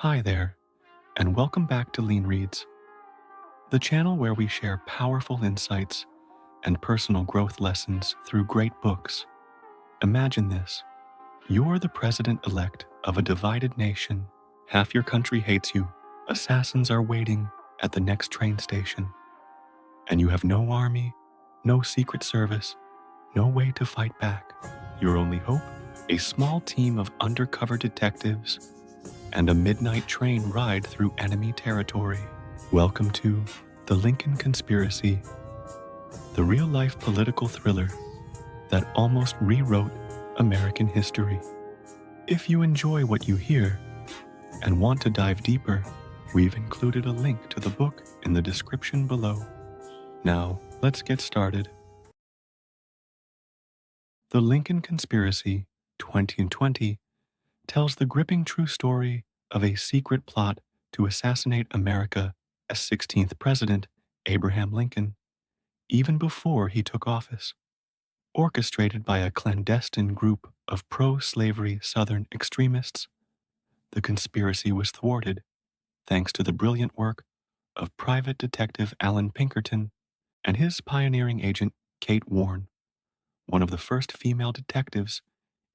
Hi there, and welcome back to Lean Reads, the channel where we share powerful insights and personal growth lessons through great books. Imagine this: you're the president-elect of a divided nation. Half your country hates you. Assassins are waiting at the next train station. And you have no army, no secret service, no way to fight back. Your only hope? A small team of undercover detectives and a midnight train ride through enemy territory. Welcome to The Lincoln Conspiracy, the real-life political thriller that almost rewrote American history. If you enjoy what you hear and want to dive deeper, we've included a link to the book in the description below. Now, let's get started. The Lincoln Conspiracy 2020 tells the gripping true story of a secret plot to assassinate America as 16th President Abraham Lincoln, even before he took office. Orchestrated by a clandestine group of pro-slavery Southern extremists, the conspiracy was thwarted thanks to the brilliant work of private detective Allan Pinkerton and his pioneering agent Kate Warne, one of the first female detectives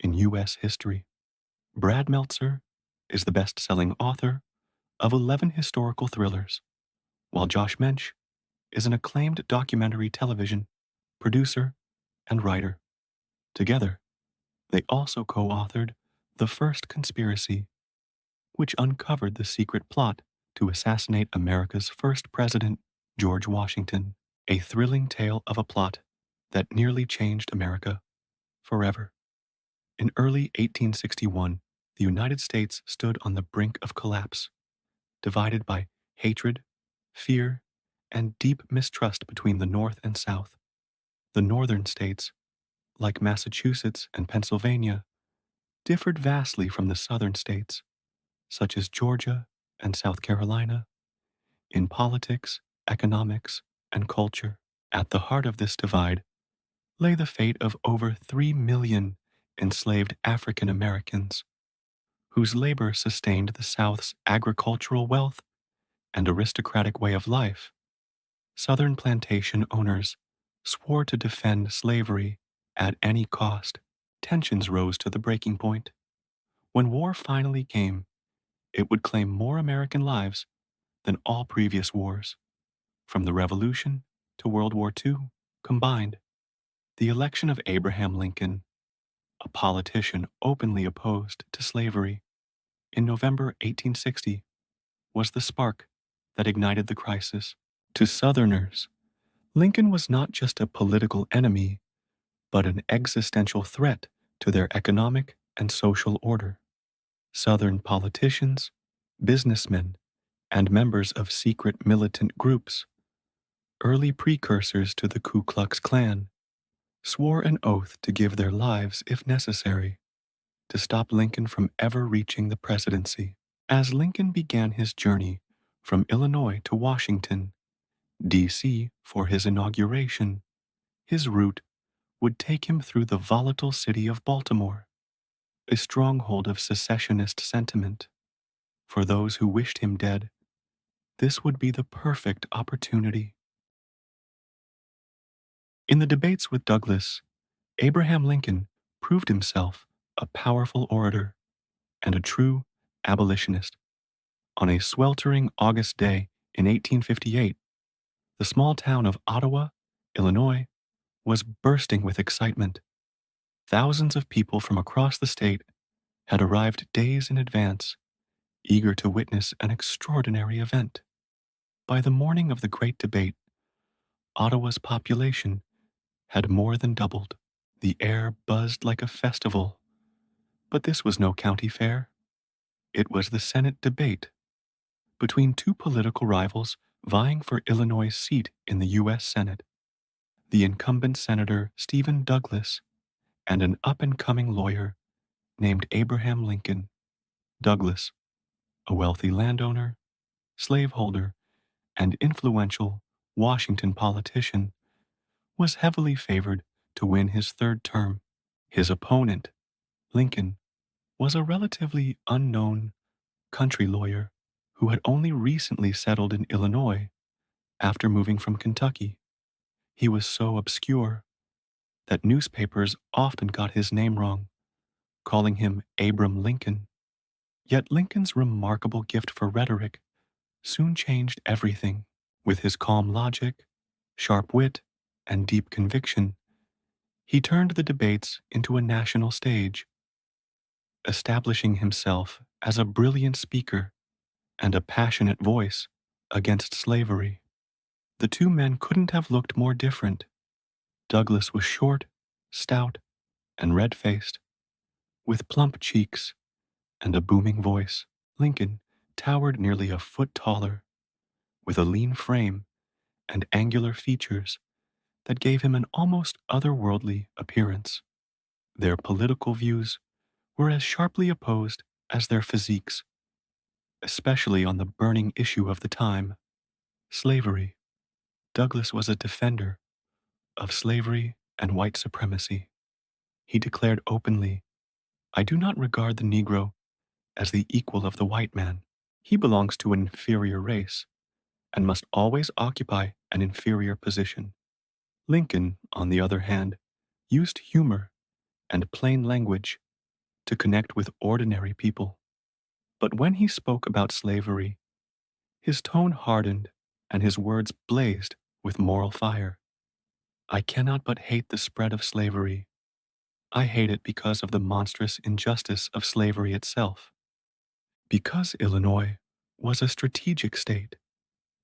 in U.S. history. Brad Meltzer is the best-selling author of 11 historical thrillers, while Josh Mensch is an acclaimed documentary television producer and writer. Together, they also co-authored The First Conspiracy, which uncovered the secret plot to assassinate America's first president, George Washington, a thrilling tale of a plot that nearly changed America forever. In early 1861, the United States stood on the brink of collapse, divided by hatred, fear, and deep mistrust between the North and South. The northern states, like Massachusetts and Pennsylvania, differed vastly from the southern states, such as Georgia and South Carolina, in politics, economics, and culture. At the heart of this divide lay the fate of over 3 million enslaved African Americans, whose labor sustained the South's agricultural wealth and aristocratic way of life. Southern plantation owners swore to defend slavery at any cost. Tensions rose to the breaking point. When war finally came, it would claim more American lives than all previous wars, from the Revolution to World War II combined. The election of Abraham Lincoln, a politician openly opposed to slavery, in November 1860, was the spark that ignited the crisis. To Southerners, Lincoln was not just a political enemy, but an existential threat to their economic and social order. Southern politicians, businessmen, and members of secret militant groups, early precursors to the Ku Klux Klan, swore an oath to give their lives if necessary to stop Lincoln from ever reaching the presidency. As Lincoln began his journey from Illinois to Washington, D.C. for his inauguration, his route would take him through the volatile city of Baltimore, a stronghold of secessionist sentiment. For those who wished him dead, this would be the perfect opportunity. In the debates with Douglas, Abraham Lincoln proved himself a powerful orator and a true abolitionist. On a sweltering August day in 1858, the small town of Ottawa, Illinois, was bursting with excitement. Thousands of people from across the state had arrived days in advance, eager to witness an extraordinary event. By the morning of the great debate, Ottawa's population had more than doubled. The air buzzed like a festival, but this was no county fair. It was the Senate debate between two political rivals vying for Illinois' seat in the U.S. Senate. The incumbent Senator Stephen Douglas and an up-and-coming lawyer named Abraham Lincoln. Douglas, a wealthy landowner, slaveholder, and influential Washington politician, was heavily favored to win his third term. His opponent, Lincoln, was a relatively unknown, country lawyer who had only recently settled in Illinois after moving from Kentucky. He was so obscure that newspapers often got his name wrong, calling him Abram Lincoln. Yet Lincoln's remarkable gift for rhetoric soon changed everything. With his calm logic, sharp wit, and deep conviction, he turned the debates into a national stage, establishing himself as a brilliant speaker and a passionate voice against slavery. The two men couldn't have looked more different. Douglas was short, stout, and red-faced, with plump cheeks and a booming voice. Lincoln towered nearly a foot taller, with a lean frame and angular features that gave him an almost otherworldly appearance. Their political views were as sharply opposed as their physiques, especially on the burning issue of the time, slavery. Douglas was a defender of slavery and white supremacy. He declared openly, "I do not regard the Negro as the equal of the white man. He belongs to an inferior race and must always occupy an inferior position." Lincoln, on the other hand, used humor and plain language to connect with ordinary people. But when he spoke about slavery, his tone hardened and his words blazed with moral fire. "I cannot but hate the spread of slavery. I hate it because of the monstrous injustice of slavery itself." Because Illinois was a strategic state,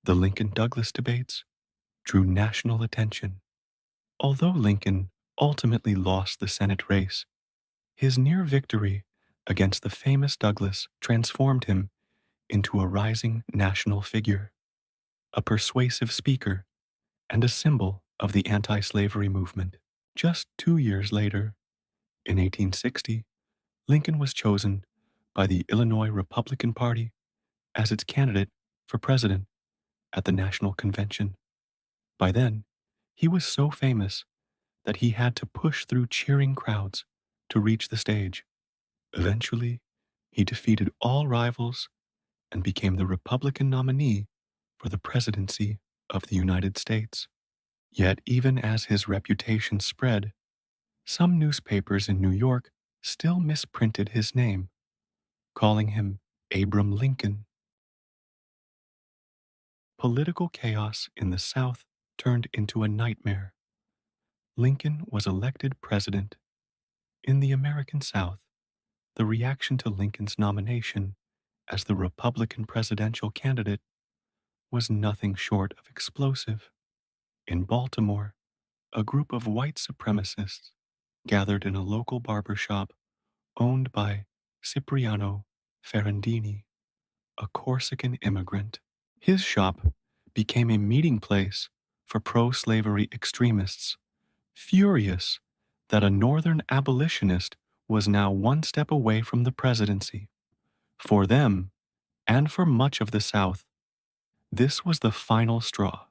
the Lincoln-Douglas debates drew national attention. Although Lincoln ultimately lost the Senate race, his near victory against the famous Douglas transformed him into a rising national figure, a persuasive speaker, and a symbol of the anti-slavery movement. Just 2 years later, in 1860, Lincoln was chosen by the Illinois Republican Party as its candidate for president at the National Convention. By then, he was so famous that he had to push through cheering crowds to reach the stage. Eventually, he defeated all rivals and became the Republican nominee for the presidency of the United States. Yet, even as his reputation spread, some newspapers in New York still misprinted his name, calling him Abram Lincoln. Political chaos in the South turned into a nightmare. Lincoln was elected president. In the American South, the reaction to Lincoln's nomination as the Republican presidential candidate was nothing short of explosive. In Baltimore, a group of white supremacists gathered in a local barber shop owned by Cipriano Ferrandini, a Corsican immigrant. His shop became a meeting place for pro-slavery extremists, furious that a Northern abolitionist was now one step away from the presidency. For them, and for much of the South, this was the final straw.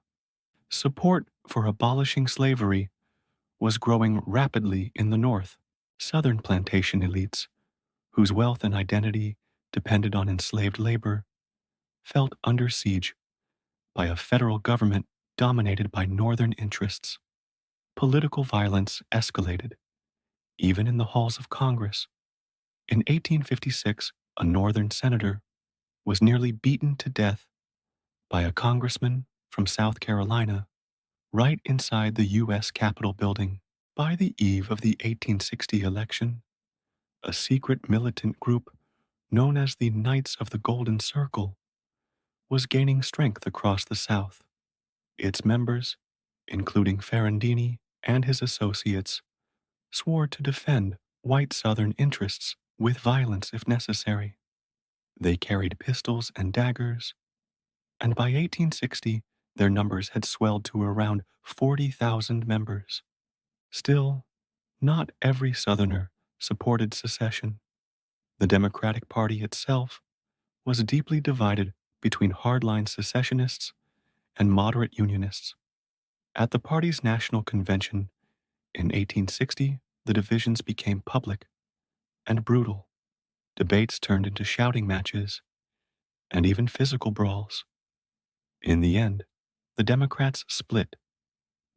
Support for abolishing slavery was growing rapidly in the North. Southern plantation elites, whose wealth and identity depended on enslaved labor, felt under siege by a federal government dominated by Northern interests. Political violence escalated, even in the halls of Congress. In 1856, a Northern senator was nearly beaten to death by a congressman from South Carolina right inside the U.S. Capitol building. By the eve of the 1860 election, a secret militant group known as the Knights of the Golden Circle was gaining strength across the South. Its members, including Ferrandini and his associates, swore to defend white Southern interests with violence if necessary. They carried pistols and daggers, and by 1860, their numbers had swelled to around 40,000 members. Still, not every Southerner supported secession. The Democratic Party itself was deeply divided between hardline secessionists and moderate Unionists. At the party's national convention in 1860, the divisions became public and brutal. Debates turned into shouting matches, and even physical brawls. In the end, the Democrats split,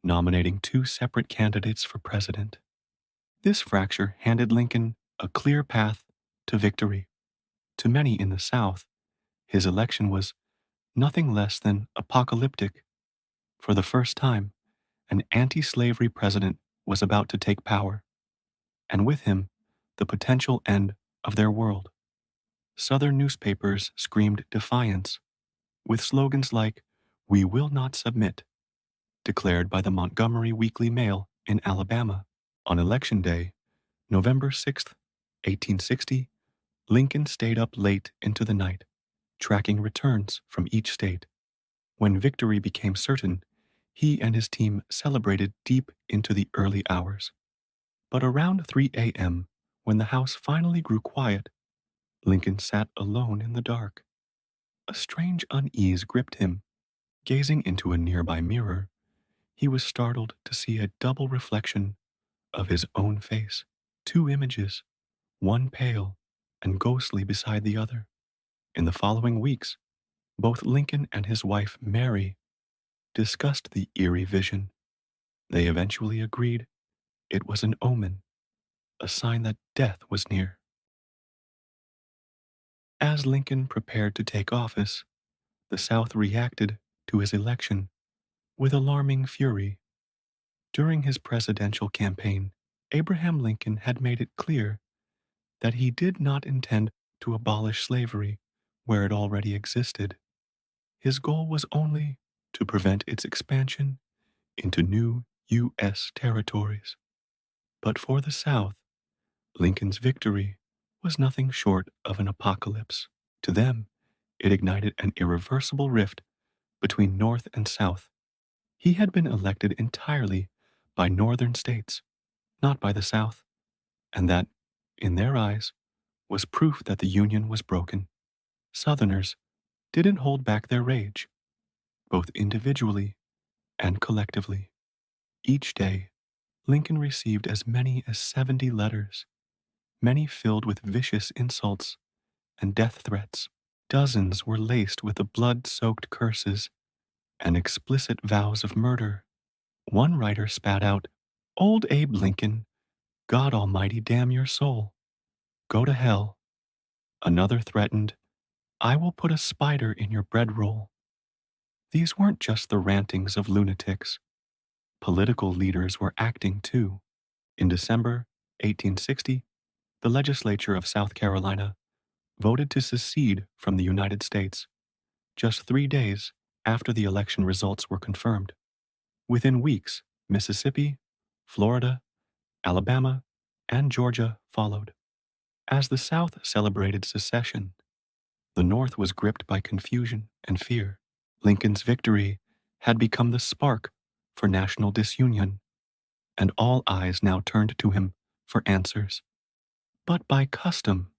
nominating two separate candidates for president. This fracture handed Lincoln a clear path to victory. To many in the South, his election was nothing less than apocalyptic. For the first time, an anti slavery president was about to take power, and with him, the potential end of their world. Southern newspapers screamed defiance, with slogans like, "We will not submit," declared by the Montgomery Weekly Mail in Alabama. On Election Day, November 6, 1860, Lincoln stayed up late into the night, tracking returns from each state. When victory became certain, he and his team celebrated deep into the early hours. But around 3 a.m., when the house finally grew quiet, Lincoln sat alone in the dark. A strange unease gripped him. Gazing into a nearby mirror, he was startled to see a double reflection of his own face. Two images, one pale and ghostly beside the other. In the following weeks, both Lincoln and his wife, Mary, discussed the eerie vision. They eventually agreed it was an omen, a sign that death was near. As Lincoln prepared to take office, the South reacted to his election with alarming fury. During his presidential campaign, Abraham Lincoln had made it clear that he did not intend to abolish slavery where it already existed. His goal was only to prevent its expansion into new U.S. territories. But for the South, Lincoln's victory was nothing short of an apocalypse. To them, it ignited an irreversible rift between North and South. He had been elected entirely by Northern states, not by the South, and that, in their eyes, was proof that the Union was broken. Southerners didn't hold back their rage, both individually and collectively. Each day, Lincoln received as many as 70 letters, many filled with vicious insults and death threats. Dozens were laced with the blood-soaked curses and explicit vows of murder. One writer spat out, "Old Abe Lincoln, God Almighty damn your soul. Go to hell." Another threatened, "I will put a spider in your bread roll." These weren't just the rantings of lunatics. Political leaders were acting too. In December 1860, the legislature of South Carolina voted to secede from the United States, just 3 days after the election results were confirmed. Within weeks, Mississippi, Florida, Alabama, and Georgia followed. As the South celebrated secession, the North was gripped by confusion and fear. Lincoln's victory had become the spark for national disunion, and all eyes now turned to him for answers. But by custom,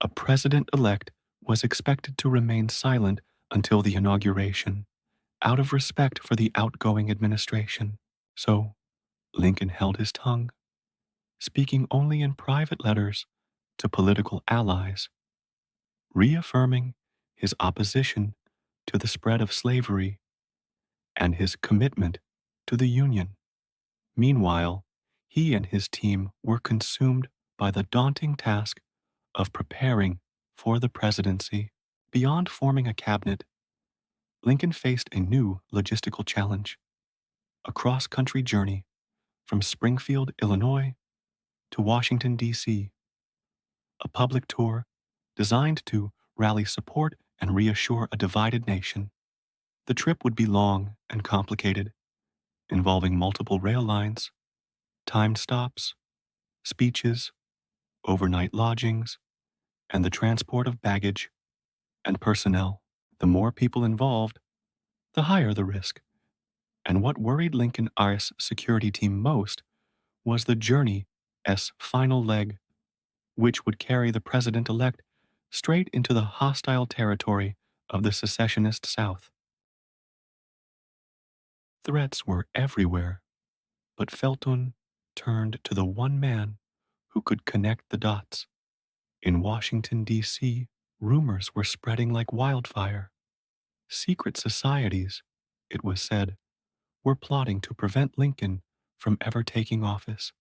a president-elect was expected to remain silent until the inauguration, out of respect for the outgoing administration. So, Lincoln held his tongue, speaking only in private letters to political allies, reaffirming his opposition to the spread of slavery and his commitment to the Union. Meanwhile, he and his team were consumed by the daunting task of preparing for the presidency. Beyond forming a cabinet, Lincoln faced a new logistical challenge, a cross-country journey from Springfield, Illinois to Washington, D.C., a public tour designed to rally support and reassure a divided nation. The trip would be long and complicated, involving multiple rail lines, timed stops, speeches, overnight lodgings, and the transport of baggage and personnel. The more people involved, the higher the risk. And what worried Lincoln R.'s security team most was the journey's final leg, which would carry the president-elect straight into the hostile territory of the secessionist South. Threats were everywhere, but Felton turned to the one man who could connect the dots. In Washington, D.C., Rumors were spreading like wildfire. Secret societies, it was said, were plotting to prevent Lincoln from ever taking office.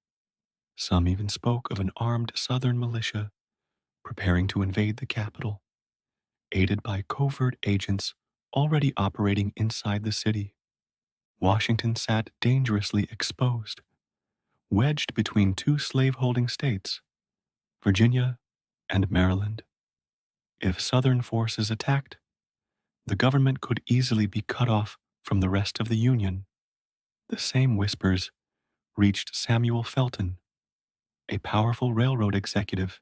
Some even spoke of an armed Southern militia preparing to invade the capital, aided by covert agents already operating inside the city. Washington sat dangerously exposed, wedged between two slave-holding states, Virginia and Maryland. If Southern forces attacked, the government could easily be cut off from the rest of the Union. The same whispers reached Samuel Felton, a powerful railroad executive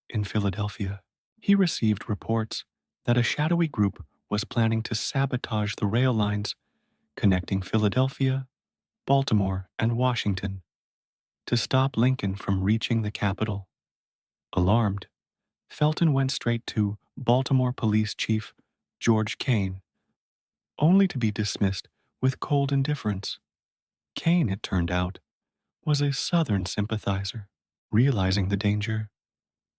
in Philadelphia. He received reports that a shadowy group was planning to sabotage the rail lines connecting Philadelphia, Baltimore, and Washington to stop Lincoln from reaching the capital. Alarmed, Felton went straight to Baltimore Police Chief George Kane, only to be dismissed with cold indifference. Kane, it turned out, was a Southern sympathizer. Realizing the danger,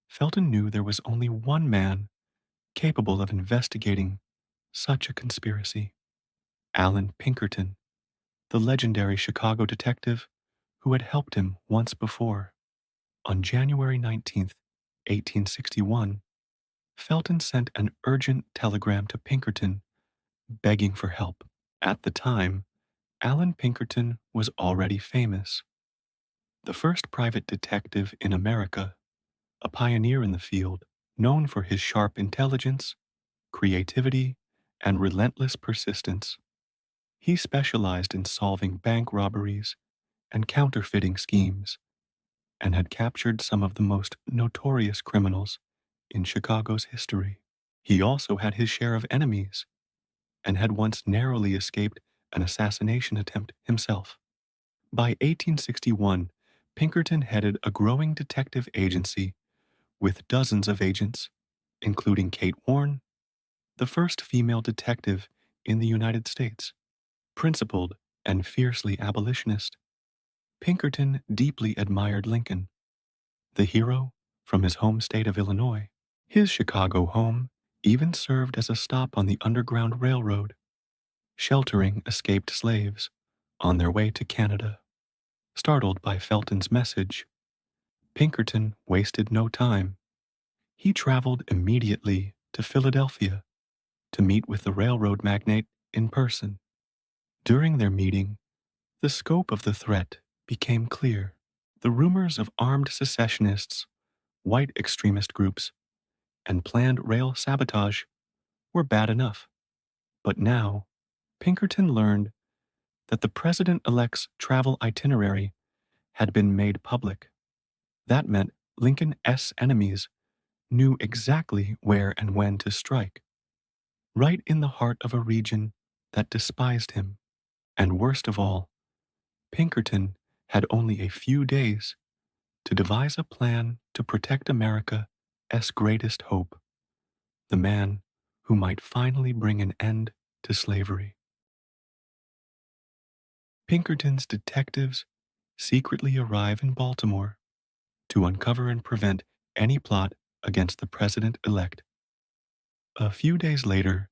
Felton knew there was only one man capable of investigating such a conspiracy: Allan Pinkerton, the legendary Chicago detective who had helped him once before. On January 19th, 1861, Felton sent an urgent telegram to Pinkerton begging for help. At the time, Allan Pinkerton was already famous. The first private detective in America, a pioneer in the field, known for his sharp intelligence, creativity, and relentless persistence. He specialized in solving bank robberies and counterfeiting schemes, and had captured some of the most notorious criminals in Chicago's history. He also had his share of enemies, and had once narrowly escaped an assassination attempt himself. By 1861, Pinkerton headed a growing detective agency with dozens of agents, including Kate Warne, the first female detective in the United States. Principled and fiercely abolitionist, Pinkerton deeply admired Lincoln, the hero from his home state of Illinois. His Chicago home even served as a stop on the Underground Railroad, sheltering escaped slaves on their way to Canada. Startled by Felton's message, Pinkerton wasted no time. He traveled immediately to Philadelphia to meet with the railroad magnate in person. During their meeting, the scope of the threat became clear. The rumors of armed secessionists, white extremist groups, and planned rail sabotage were bad enough. But now, Pinkerton learned that the president-elect's travel itinerary had been made public. That meant Lincoln's enemies knew exactly where and when to strike, right in the heart of a region that despised him. And worst of all, Pinkerton had only a few days to devise a plan to protect America's greatest hope, the man who might finally bring an end to slavery. Pinkerton's detectives secretly arrive in Baltimore to uncover and prevent any plot against the president-elect. A few days later,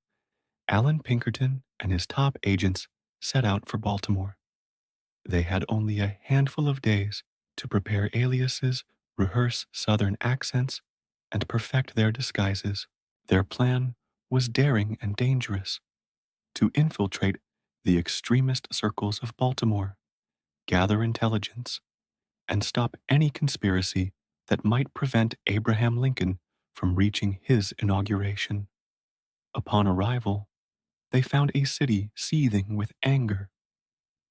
Allan Pinkerton and his top agents set out for Baltimore. They had only a handful of days to prepare aliases, rehearse Southern accents, and perfect their disguises. Their plan was daring and dangerous: to infiltrate the extremist circles of Baltimore, gather intelligence, and stop any conspiracy that might prevent Abraham Lincoln from reaching his inauguration. Upon arrival, they found a city seething with anger.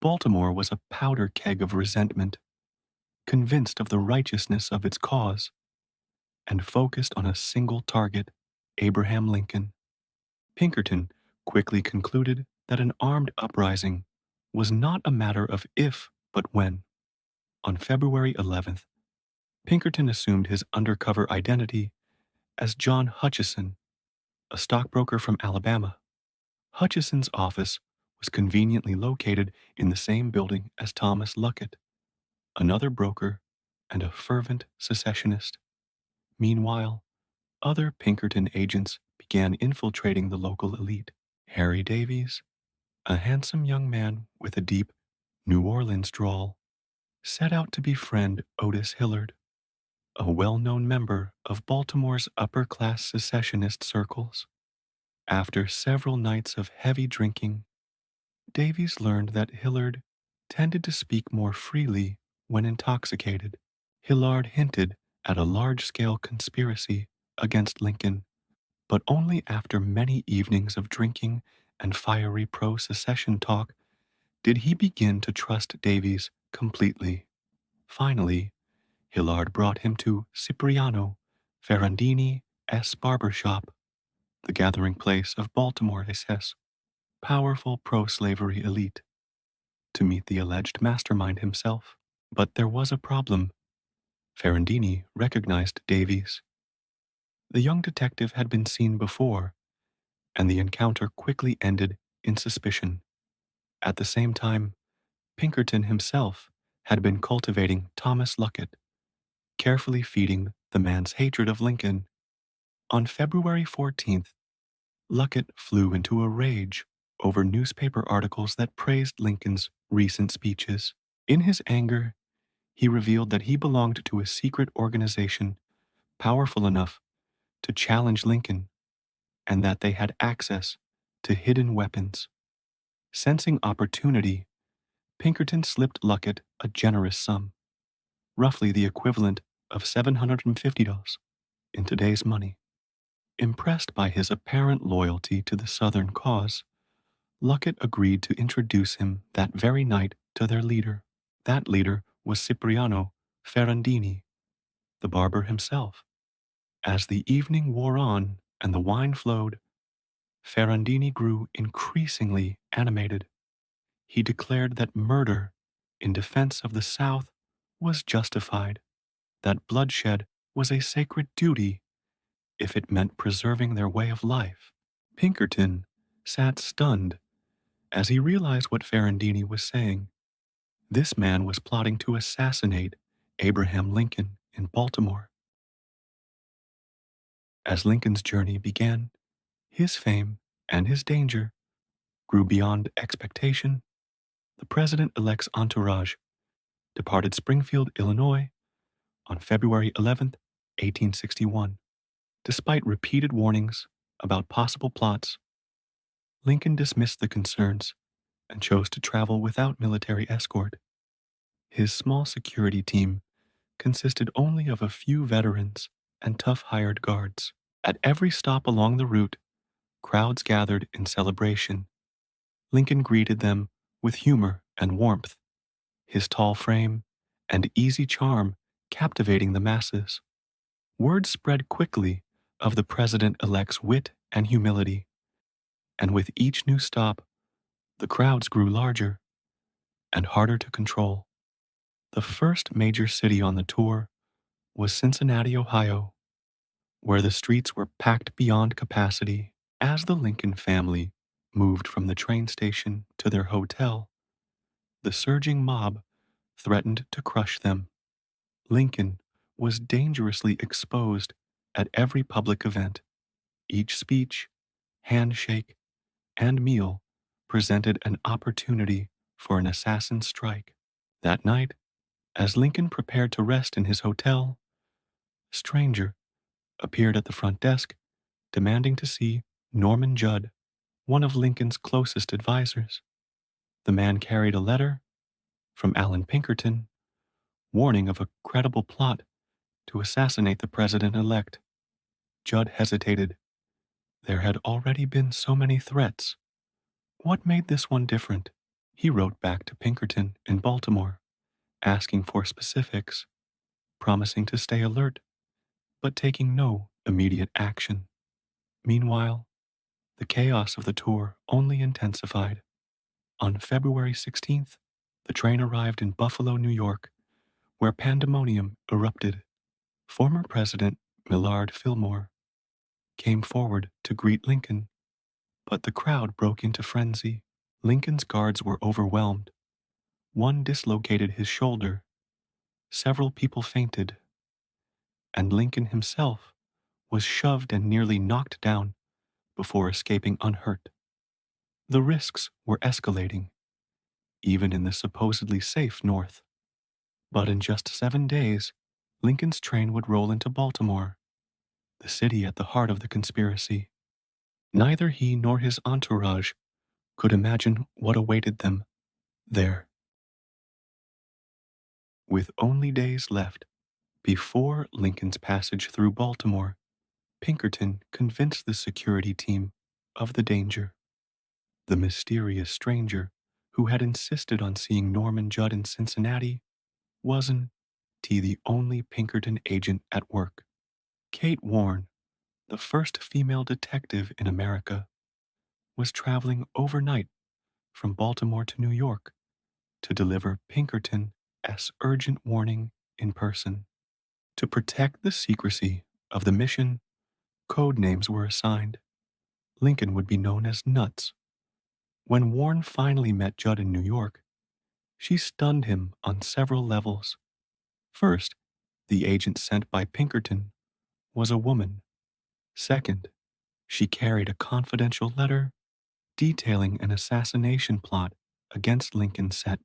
Baltimore was a powder keg of resentment, convinced of the righteousness of its cause, and focused on a single target: Abraham Lincoln. Pinkerton quickly concluded that an armed uprising was not a matter of if, but when. On February 11th, Pinkerton assumed his undercover identity as John Hutchison, a stockbroker from Alabama. Hutchison's office was conveniently located in the same building as Thomas Luckett, another broker and a fervent secessionist. Meanwhile, other Pinkerton agents began infiltrating the local elite. Harry Davies, a handsome young man with a deep New Orleans drawl, set out to befriend Otis Hillard, a well-known member of Baltimore's upper-class secessionist circles. After several nights of heavy drinking, Davies learned that Hillard tended to speak more freely when intoxicated. Hillard hinted at a large-scale conspiracy against Lincoln, but only after many evenings of drinking and fiery pro-secession talk did he begin to trust Davies completely. Finally, Hillard brought him to Cipriano Ferrandini's barber shop, the gathering place of Baltimore's powerful pro-slavery elite, to meet the alleged mastermind himself. But there was a problem. Ferrandini recognized Davies. The young detective had been seen before, and the encounter quickly ended in suspicion. At the same time, Pinkerton himself had been cultivating Thomas Luckett, carefully feeding the man's hatred of Lincoln. On February 14th, Luckett flew into a rage over newspaper articles that praised Lincoln's recent speeches. In his anger, he revealed that he belonged to a secret organization powerful enough to challenge Lincoln, and that they had access to hidden weapons. Sensing opportunity, Pinkerton slipped Luckett a generous sum, roughly the equivalent of $750 in today's money. Impressed by his apparent loyalty to the Southern cause, Luckett agreed to introduce him that very night to their leader. That leader was Cipriano Ferrandini, the barber himself. As the evening wore on and the wine flowed, Ferrandini grew increasingly animated. He declared that murder in defense of the South was justified, that bloodshed was a sacred duty if it meant preserving their way of life. Pinkerton sat stunned as he realized what Ferrandini was saying. This man was plotting to assassinate Abraham Lincoln in Baltimore. As Lincoln's journey began, his fame and his danger grew beyond expectation. The president-elect's entourage departed Springfield, Illinois on February 11, 1861. Despite repeated warnings about possible plots, Lincoln dismissed the concerns and chose to travel without military escort. His small security team consisted only of a few veterans and tough hired guards. At every stop along the route, crowds gathered in celebration. Lincoln greeted them with humor and warmth, his tall frame and easy charm captivating the masses. Word spread quickly of the president-elect's wit and humility, and with each new stop, the crowds grew larger and harder to control. The first major city on the tour was Cincinnati, Ohio, where the streets were packed beyond capacity. As the Lincoln family moved from the train station to their hotel, the surging mob threatened to crush them. Lincoln was dangerously exposed at every public event. Each speech, handshake, and meal presented an opportunity for an assassin strike. That night, as Lincoln prepared to rest in his hotel, a stranger appeared at the front desk demanding to see Norman Judd, one of Lincoln's closest advisors. The man carried a letter from Allan Pinkerton warning of a credible plot to assassinate the president-elect. Judd hesitated. There had already been so many threats. What made this one different? He wrote back to Pinkerton in Baltimore, asking for specifics, promising to stay alert, but taking no immediate action. Meanwhile, the chaos of the tour only intensified. On February 16th, the train arrived in Buffalo, New York, where pandemonium erupted. Former President Millard Fillmore came forward to greet Lincoln, but the crowd broke into frenzy. Lincoln's guards were overwhelmed. One dislocated his shoulder, several people fainted, and Lincoln himself was shoved and nearly knocked down before escaping unhurt. The risks were escalating, even in the supposedly safe North. But in just 7 days, Lincoln's train would roll into Baltimore, the city at the heart of the conspiracy. Neither he nor his entourage could imagine what awaited them there. With only days left before Lincoln's passage through Baltimore, Pinkerton convinced the security team of the danger. The mysterious stranger who had insisted on seeing Norman Judd in Cincinnati wasn't the only Pinkerton agent at work. Kate Warne, the first female detective in America, was traveling overnight from Baltimore to New York to deliver Pinkerton's urgent warning in person. To protect the secrecy of the mission, code names were assigned. Lincoln would be known as Nuts. When Warren finally met Judd in New York, she stunned him on several levels. First, the agent sent by Pinkerton was a woman. Second, she carried a confidential letter detailing an assassination plot against Lincoln set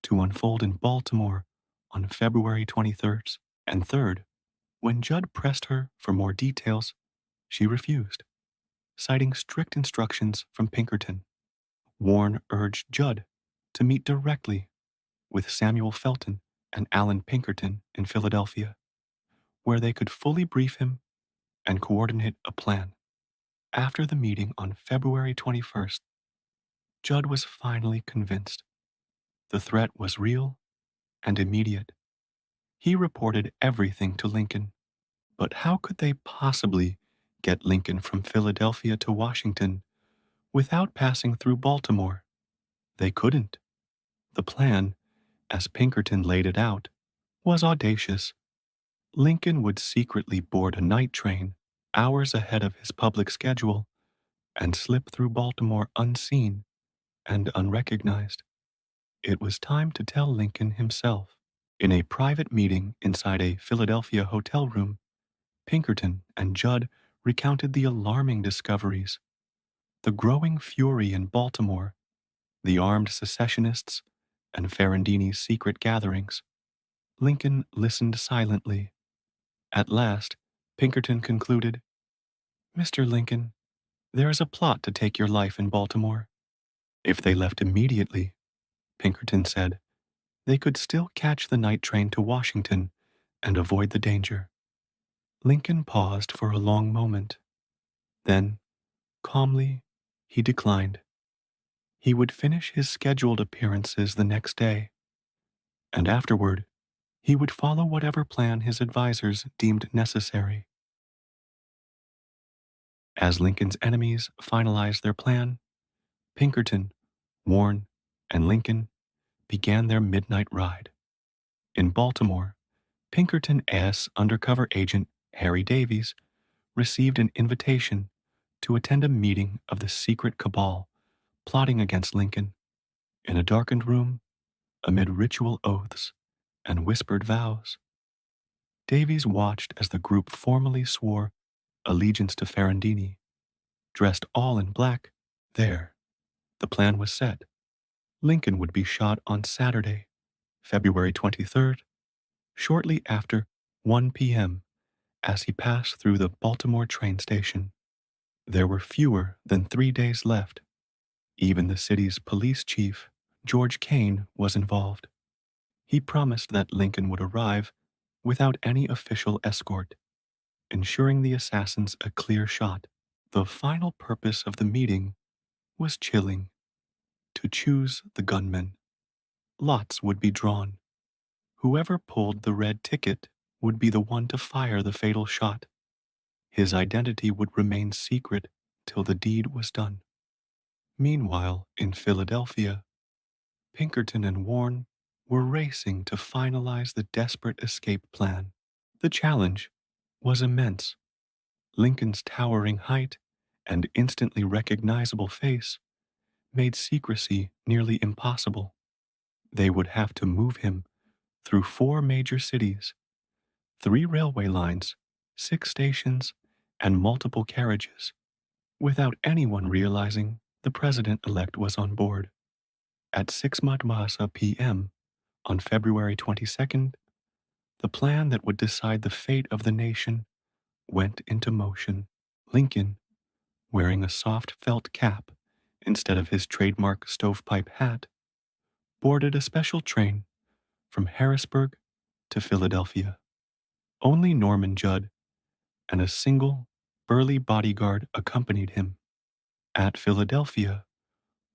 to unfold in Baltimore on February 23rd. And third, when Judd pressed her for more details, she refused, citing strict instructions from Pinkerton. Warren urged Judd to meet directly with Samuel Felton and Allan Pinkerton in Philadelphia, where they could fully brief him and coordinate a plan. After the meeting on February 21st, Judd was finally convinced. The threat was real and immediate. He reported everything to Lincoln. But how could they possibly get Lincoln from Philadelphia to Washington without passing through Baltimore? They couldn't. The plan, as Pinkerton laid it out, was audacious. Lincoln would secretly board a night train hours ahead of his public schedule and slip through Baltimore unseen and unrecognized. It was time to tell Lincoln himself. In a private meeting inside a Philadelphia hotel room, Pinkerton and Judd recounted the alarming discoveries, the growing fury in Baltimore, the armed secessionists, and Ferrandini's secret gatherings. Lincoln listened silently. At last, Pinkerton concluded, "Mr. Lincoln, there is a plot to take your life in Baltimore." If they left immediately, Pinkerton said, they could still catch the night train to Washington and avoid the danger. Lincoln paused for a long moment. Then, calmly, he declined. He would finish his scheduled appearances the next day, and afterward, he would follow whatever plan his advisors deemed necessary. As Lincoln's enemies finalized their plan, Pinkerton, Warne, and Lincoln began their midnight ride. In Baltimore, Pinkerton's undercover agent Harry Davies received an invitation to attend a meeting of the secret cabal plotting against Lincoln. In a darkened room, amid ritual oaths and whispered vows, Davies watched as the group formally swore allegiance to Ferrandini. Dressed all in black, there, the plan was set. Lincoln would be shot on Saturday, February 23rd, shortly after 1 p.m., as he passed through the Baltimore train station. There were fewer than 3 days left. Even the city's police chief, George Kane, was involved. He promised that Lincoln would arrive without any official escort, ensuring the assassins a clear shot. The final purpose of the meeting was chilling: to choose the gunman. Lots would be drawn. Whoever pulled the red ticket would be the one to fire the fatal shot. His identity would remain secret till the deed was done. Meanwhile, in Philadelphia, Pinkerton and Warne were racing to finalize the desperate escape plan. The challenge was immense. Lincoln's towering height and instantly recognizable face made secrecy nearly impossible. They would have to move him through 4 major cities, 3 railway lines, 6 stations, and multiple carriages, without anyone realizing the president-elect was on board. At 6:00 p.m. on February 22nd, the plan that would decide the fate of the nation went into motion. Lincoln, wearing a soft felt cap instead of his trademark stovepipe hat, boarded a special train from Harrisburg to Philadelphia. Only Norman Judd and a single burly bodyguard accompanied him. At Philadelphia,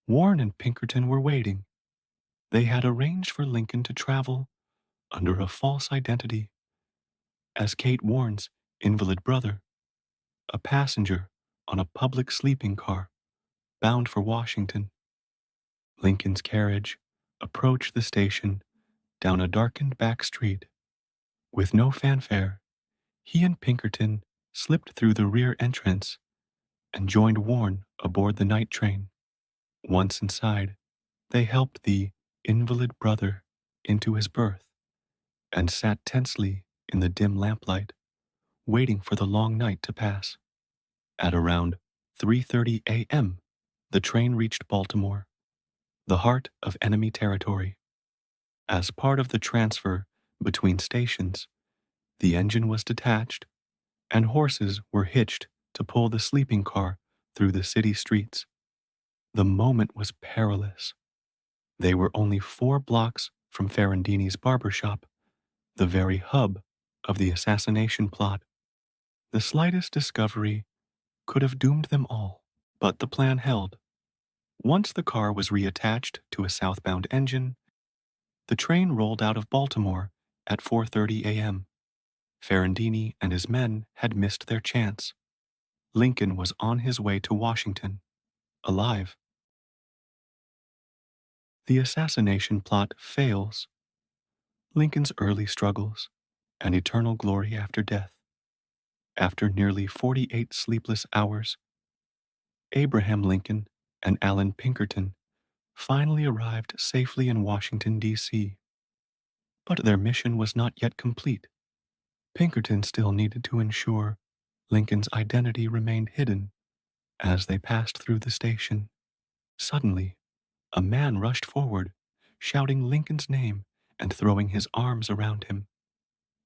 Warne and Pinkerton were waiting. They had arranged for Lincoln to travel under a false identity as Kate Warne's invalid brother, a passenger on a public sleeping car bound for Washington. Lincoln's carriage approached the station down a darkened back street. With no fanfare, he and Pinkerton slipped through the rear entrance and joined Warne aboard the night train. Once inside, they helped the invalid brother into his berth and sat tensely in the dim lamplight, waiting for the long night to pass. At around 3:30 a.m., the train reached Baltimore, the heart of enemy territory. As part of the transfer between stations, the engine was detached and horses were hitched to pull the sleeping car through the city streets. The moment was perilous. They were only 4 blocks from Ferrandini's barber shop, the very hub of the assassination plot. The slightest discovery could have doomed them all, but the plan held. Once the car was reattached to a southbound engine, the train rolled out of Baltimore at 4:30 a.m. Ferrandini and his men had missed their chance. Lincoln was on his way to Washington, alive. The assassination plot fails. Lincoln's early struggles, and eternal glory after death. After nearly 48 sleepless hours, Abraham Lincoln and Allan Pinkerton finally arrived safely in Washington, D.C. But their mission was not yet complete. Pinkerton still needed to ensure Lincoln's identity remained hidden. As they passed through the station, suddenly, a man rushed forward, shouting Lincoln's name and throwing his arms around him.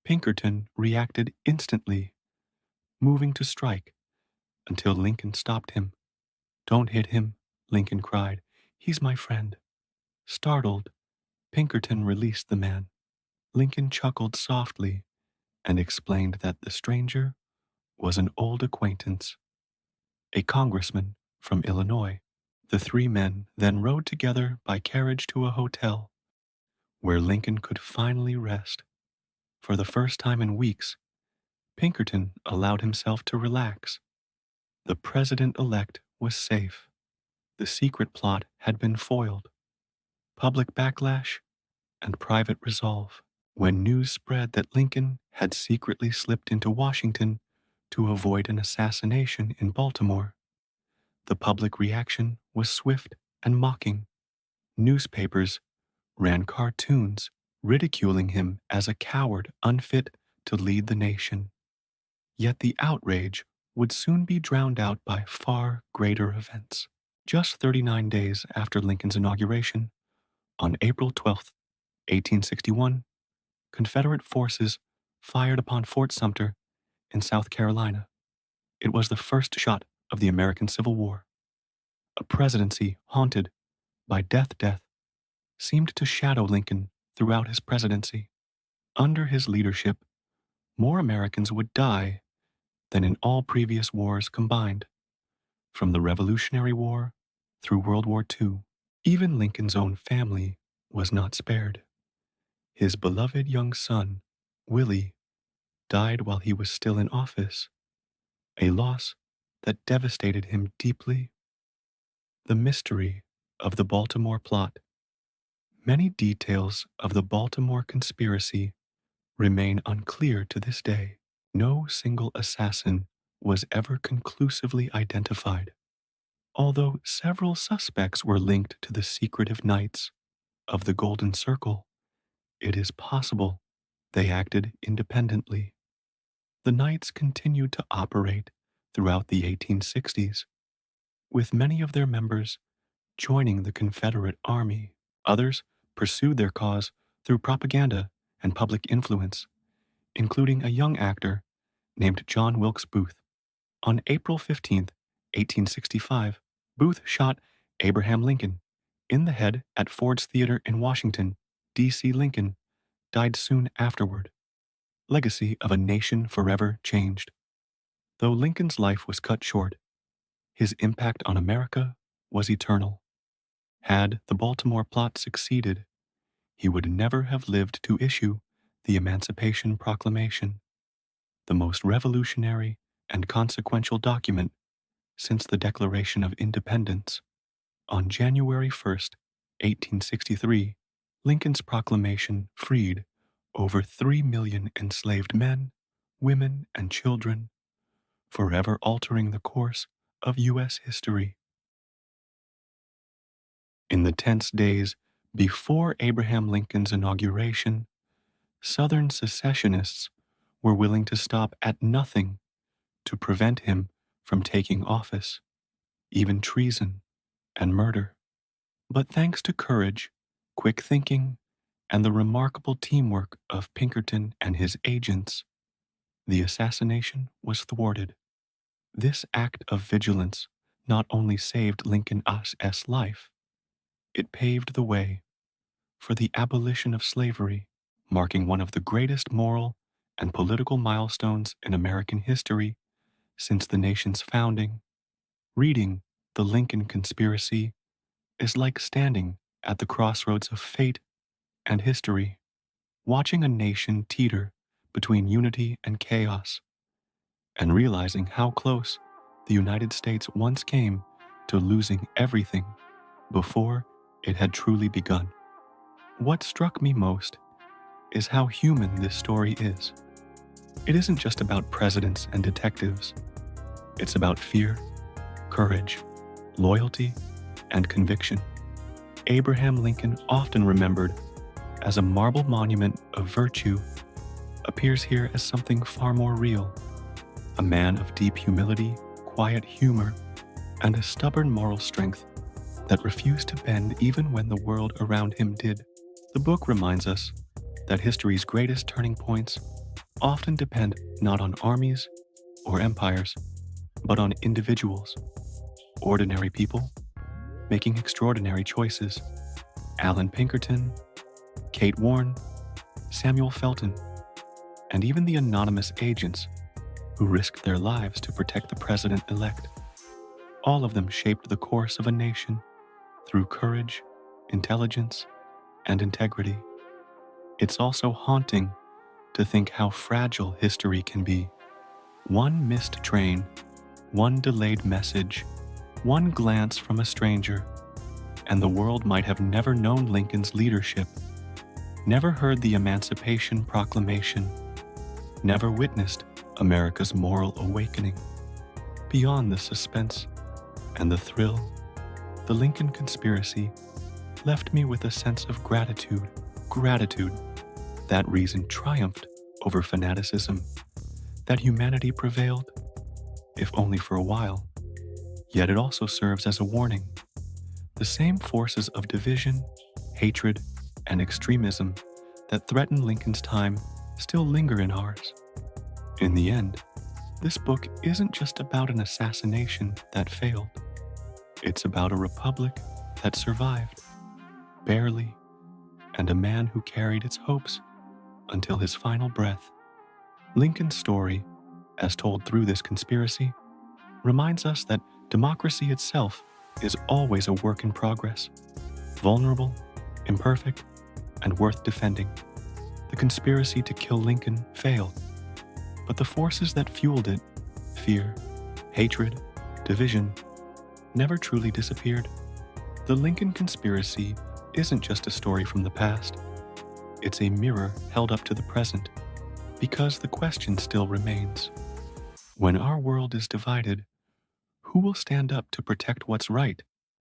Pinkerton reacted instantly, moving to strike, until Lincoln stopped him. "Don't hit him," Lincoln cried. "He's my friend." Startled, Pinkerton released the man. Lincoln chuckled softly and explained that the stranger was an old acquaintance, a congressman from Illinois. The 3 men then rode together by carriage to a hotel where Lincoln could finally rest. For the first time in weeks, Pinkerton allowed himself to relax. The president-elect was safe. The secret plot had been foiled. Public backlash and private resolve. When news spread that Lincoln had secretly slipped into Washington to avoid an assassination in Baltimore, the public reaction was swift and mocking. Newspapers ran cartoons ridiculing him as a coward unfit to lead the nation. Yet the outrage would soon be drowned out by far greater events. Just 39 days after Lincoln's inauguration, on April 12, 1861, Confederate forces fired upon Fort Sumter in South Carolina. It was the first shot of the American Civil War. A presidency haunted by death seemed to shadow Lincoln throughout his presidency. Under his leadership, more Americans would die than in all previous wars combined, from the Revolutionary War through World War II. Even Lincoln's own family was not spared. His beloved young son, Willie, died while he was still in office, a loss that devastated him deeply. The mystery of the Baltimore plot. Many details of the Baltimore conspiracy remain unclear to this day. No single assassin was ever conclusively identified, although several suspects were linked to the secretive Knights of the Golden Circle. It is possible they acted independently. The Knights continued to operate throughout the 1860s, with many of their members joining the Confederate Army. Others pursued their cause through propaganda and public influence, including a young actor named John Wilkes Booth. On April 15, 1865, Booth shot Abraham Lincoln in the head at Ford's Theater in Washington, D.C. Lincoln died soon afterward. Legacy of a nation forever changed. Though Lincoln's life was cut short, his impact on America was eternal. Had the Baltimore plot succeeded, he would never have lived to issue the Emancipation Proclamation, the most revolutionary and consequential document since the Declaration of Independence. On January 1st, 1863, Lincoln's proclamation freed over 3 million enslaved men, women, and children, forever altering the course of U.S. history. In the tense days before Abraham Lincoln's inauguration, Southern secessionists were willing to stop at nothing to prevent him from taking office, even treason and murder. But thanks to courage, quick thinking, and the remarkable teamwork of Pinkerton and his agents, the assassination was thwarted. This act of vigilance not only saved Lincoln's life, it paved the way for the abolition of slavery, marking one of the greatest moral and political milestones in American history since the nation's founding. Reading The Lincoln Conspiracy is like standing at the crossroads of fate and history, watching a nation teeter between unity and chaos, and realizing how close the United States once came to losing everything before it had truly begun. What struck me most is how human this story is. It isn't just about presidents and detectives. It's about fear, courage, loyalty, and conviction. Abraham Lincoln, often remembered as a marble monument of virtue, appears here as something far more real. A man of deep humility, quiet humor, and a stubborn moral strength that refused to bend even when the world around him did. The book reminds us that history's greatest turning points often depend not on armies or empires, but on individuals, ordinary people, making extraordinary choices. Allan Pinkerton, Kate Warne, Samuel Felton, and even the anonymous agents who risked their lives to protect the president-elect. All of them shaped the course of a nation through courage, intelligence, and integrity. It's also haunting to think how fragile history can be. One missed train, one delayed message, one glance from a stranger, and the world might have never known Lincoln's leadership, never heard the Emancipation Proclamation, never witnessed America's moral awakening. Beyond the suspense and the thrill, the Lincoln Conspiracy left me with a sense of gratitude. That reason triumphed over fanaticism, that humanity prevailed, if only for a while. Yet it also serves as a warning. The same forces of division, hatred, and extremism that threatened Lincoln's time still linger in ours. In the end, this book isn't just about an assassination that failed. It's about a republic that survived, barely, and a man who carried its hopes until his final breath. Lincoln's story, as told through this conspiracy, reminds us that democracy itself is always a work in progress, vulnerable, imperfect, and worth defending. The conspiracy to kill Lincoln failed, but the forces that fueled it, fear, hatred, division, never truly disappeared. The Lincoln Conspiracy isn't just a story from the past. It's a mirror held up to the present, because the question still remains. When our world is divided, who will stand up to protect what's right